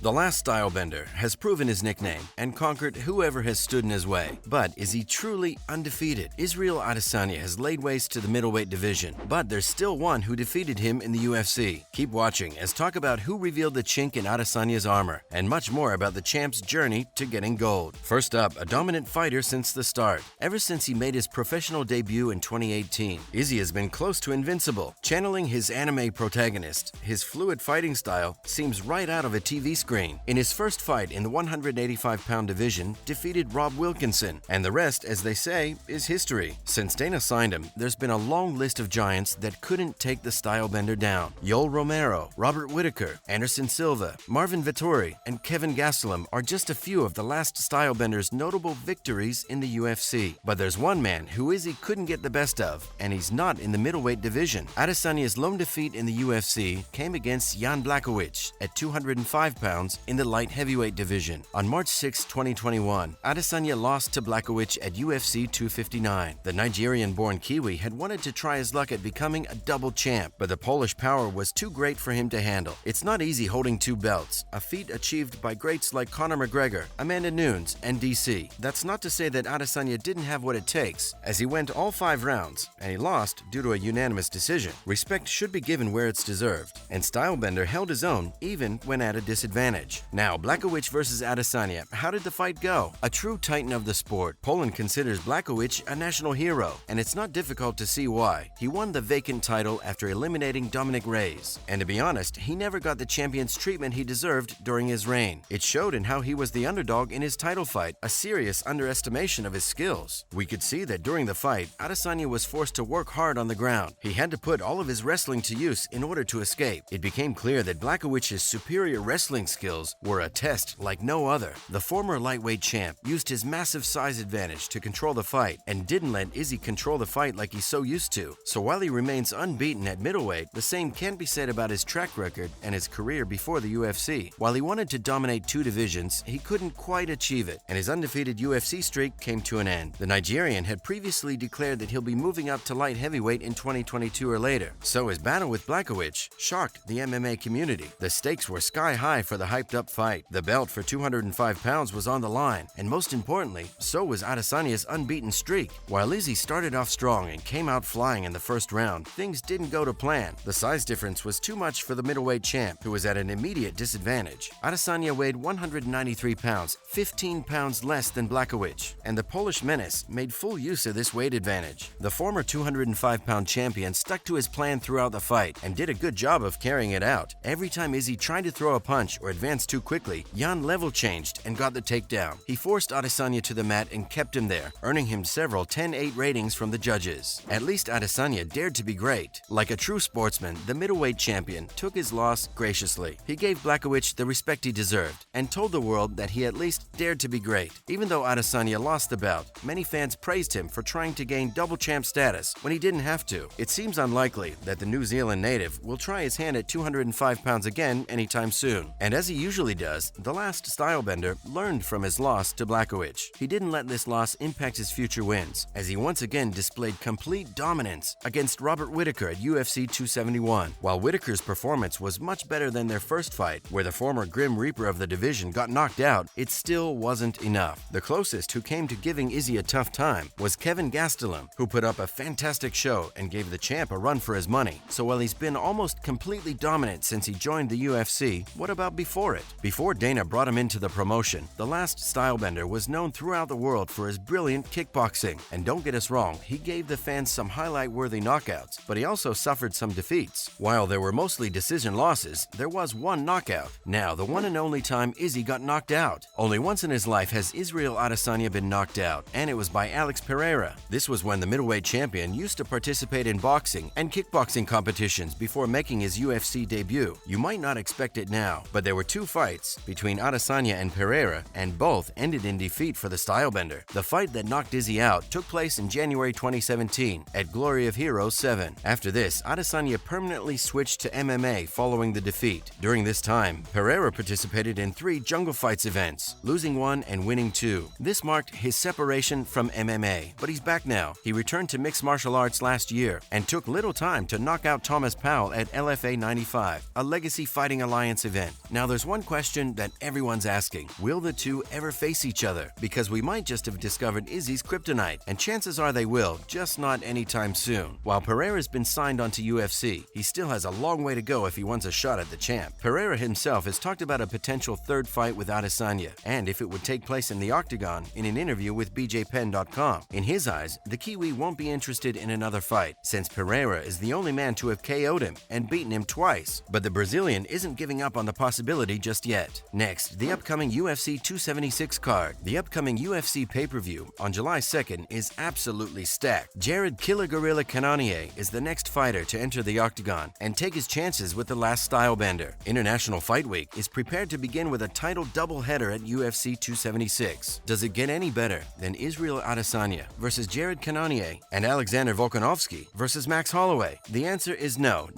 The Last Stylebender has proven his nickname and conquered whoever has stood in his way. But is he truly undefeated? Israel Adesanya has laid waste to the middleweight division, but there's still one who defeated him in the UFC. Keep watching as talk about who revealed the chink in Adesanya's armor, and much more about the champ's journey to getting gold. First up, a dominant fighter since the start. Ever since he made his professional debut in 2018, Izzy has been close to invincible. Channeling his anime protagonist, his fluid fighting style seems right out of a TV screen. In his first fight in the 185-pound division, defeated Rob Wilkinson, and the rest, as they say, is history. Since Dana signed him, there's been a long list of giants that couldn't take the Stylebender down. Yoel Romero, Robert Whittaker, Anderson Silva, Marvin Vettori, and Kevin Gastelum are just a few of the Last Stylebender's notable victories in the UFC. But there's one man who Izzy couldn't get the best of, and he's not in the middleweight division. Adesanya's lone defeat in the UFC came against Jan Blachowicz at 205 pounds in the light heavyweight division. On March 6, 2021, Adesanya lost to Blachowicz at UFC 259. The Nigerian-born Kiwi had wanted to try his luck at becoming a double champ, but the Polish power was too great for him to handle. It's not easy holding two belts, a feat achieved by greats like Conor McGregor, Amanda Nunes, and DC. That's not to say that Adesanya didn't have what it takes, as he went all 5 rounds, and he lost due to a unanimous decision. Respect should be given where it's deserved, and Stylebender held his own even when at a disadvantage. Now, Blachowicz versus Adesanya. How did the fight go? A true titan of the sport, Poland considers Blachowicz a national hero, and it's not difficult to see why. He won the vacant title after eliminating Dominic Reyes, and to be honest, he never got the champion's treatment he deserved during his reign. It showed in how he was the underdog in his title fight, a serious underestimation of his skills. We could see that during the fight, Adesanya was forced to work hard on the ground. He had to put all of his wrestling to use in order to escape. It became clear that Blachowicz's superior wrestling skills were a test like no other. The former lightweight champ used his massive size advantage to control the fight and didn't let Izzy control the fight like he's so used to. So while he remains unbeaten at middleweight, the same can't be said about his track record and his career before the UFC. While he wanted to dominate 2 divisions, he couldn't quite achieve it, and his undefeated UFC streak came to an end. The Nigerian had previously declared that he'll be moving up to light heavyweight in 2022 or later, so his battle with Blachowicz shocked the MMA community. The stakes were sky high for the hyped-up fight. The belt for 205 pounds was on the line, and most importantly, so was Adesanya's unbeaten streak. While Izzy started off strong and came out flying in the first round, things didn't go to plan. The size difference was too much for the middleweight champ, who was at an immediate disadvantage. Adesanya weighed 193 pounds, 15 pounds less than Blachowicz, and the Polish menace made full use of this weight advantage. The former 205-pound champion stuck to his plan throughout the fight and did a good job of carrying it out. Every time Izzy tried to throw a punch or advance too quickly, Jan level changed and got the takedown. He forced Adesanya to the mat and kept him there, earning him several 10-8 ratings from the judges. At least Adesanya dared to be great. Like a true sportsman, the middleweight champion took his loss graciously. He gave Blachowicz the respect he deserved and told the world that he at least dared to be great. Even though Adesanya lost the bout, many fans praised him for trying to gain double champ status when he didn't have to. It seems unlikely that the New Zealand native will try his hand at 205 pounds again anytime soon. And as he usually does, the Last Stylebender learned from his loss to Blachowicz. He didn't let this loss impact his future wins, as he once again displayed complete dominance against Robert Whittaker at UFC 271. While Whittaker's performance was much better than their first fight, where the former Grim Reaper of the division got knocked out, it still wasn't enough. The closest who came to giving Izzy a tough time was Kevin Gastelum, who put up a fantastic show and gave the champ a run for his money. So while he's been almost completely dominant since he joined the UFC, what about before it? Before Dana brought him into the promotion, the Last Stylebender was known throughout the world for his brilliant kickboxing. And don't get us wrong, he gave the fans some highlight-worthy knockouts, but he also suffered some defeats. While there were mostly decision losses, there was one knockout. Now, the one and only time Izzy got knocked out. Only once in his life has Israel Adesanya been knocked out, and it was by Alex Pereira. This was when the middleweight champion used to participate in boxing and kickboxing competitions before making his UFC debut. You might not expect it now, but there were 2 fights between Adesanya and Pereira, and both ended in defeat for the Stylebender. The fight that knocked Izzy out took place in January 2017 at Glory of Heroes 7. After this, Adesanya permanently switched to MMA following the defeat. During this time, Pereira participated in 3 Jungle Fights events, losing 1 and winning 2. This marked his separation from MMA, but he's back now. He returned to mixed martial arts last year and took little time to knock out Thomas Powell at LFA 95, a Legacy Fighting Alliance event. Now, there's one question that everyone's asking. Will the two ever face each other? Because we might just have discovered Izzy's kryptonite, and chances are they will, just not anytime soon. While Pereira's been signed onto UFC, he still has a long way to go if he wants a shot at the champ. Pereira himself has talked about a potential third fight with Adesanya, and if it would take place in the octagon, in an interview with BJPenn.com. In his eyes, the Kiwi won't be interested in another fight, since Pereira is the only man to have KO'd him and beaten him twice. But the Brazilian isn't giving up on the possibility just yet. Next, the upcoming UFC 276 card. The upcoming UFC pay-per-view on July 2nd is absolutely stacked. Jared Killer Gorilla Cannonier is the next fighter to enter the octagon and take his chances with the Last Stylebender. International Fight Week is prepared to begin with a title doubleheader at UFC 276. Does it get any better than Israel Adesanya versus Jared Cannonier and Alexander Volkanovski versus Max Holloway? The answer is no,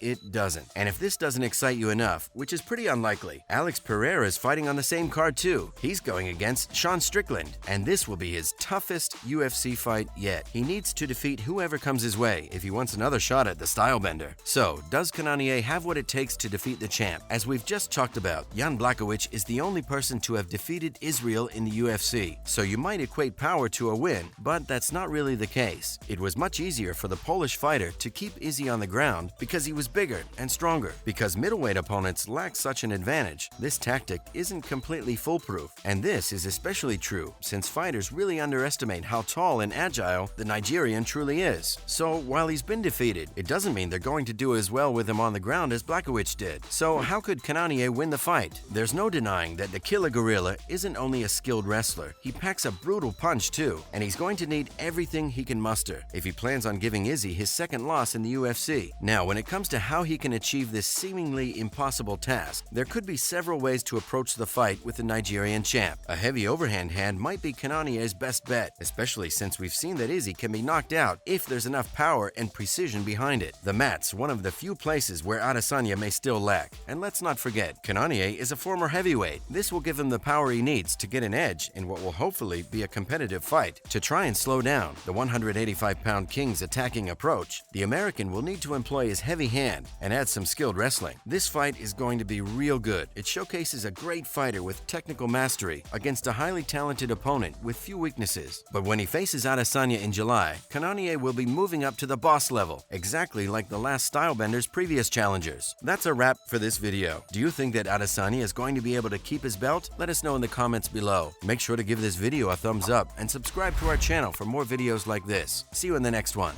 it doesn't. And if this doesn't excite you enough, which is pretty unlikely, Alex Pereira is fighting on the same card too. He's going against Sean Strickland, and this will be his toughest UFC fight yet. He needs to defeat whoever comes his way if he wants another shot at the Stylebender. So, does Cannonier have what it takes to defeat the champ? As we've just talked about, Jan Blachowicz is the only person to have defeated Israel in the UFC, so you might equate power to a win, but that's not really the case. It was much easier for the Polish fighter to keep Izzy on the ground because he was bigger and stronger. Because middleweight opponents lack such an advantage, this tactic isn't completely foolproof, and this is especially true since fighters really underestimate how tall and agile the Nigerian truly is. So while he's been defeated, it doesn't mean they're going to do as well with him on the ground as Blachowicz did. So how could Cannonier win the fight? There's no denying that the Killer Gorilla isn't only a skilled wrestler, he packs a brutal punch too, and he's going to need everything he can muster if he plans on giving Izzy his second loss in the UFC. Now, when it comes to how he can achieve this seemingly impossible task, there could be several ways to approach the fight with the Nigerian champ. A heavy overhand hand might be Cannonier's best bet, especially since we've seen that Izzy can be knocked out if there's enough power and precision behind it. The mat's one of the few places where Adesanya may still lack. And let's not forget, Cannonier is a former heavyweight. This will give him the power he needs to get an edge in what will hopefully be a competitive fight. To try and slow down the 185-pound King's attacking approach, the American will need to employ his heavy hand and add some skilled wrestling. This fight is going to be real good. It showcases a great fighter with technical mastery against a highly talented opponent with few weaknesses. But when he faces Adesanya in July, Cannonier will be moving up to the boss level, exactly like the Last Stylebender's previous challengers. That's a wrap for this video. Do you think that Adesanya is going to be able to keep his belt? Let us know in the comments below. Make sure to give this video a thumbs up and subscribe to our channel for more videos like this. See you in the next one.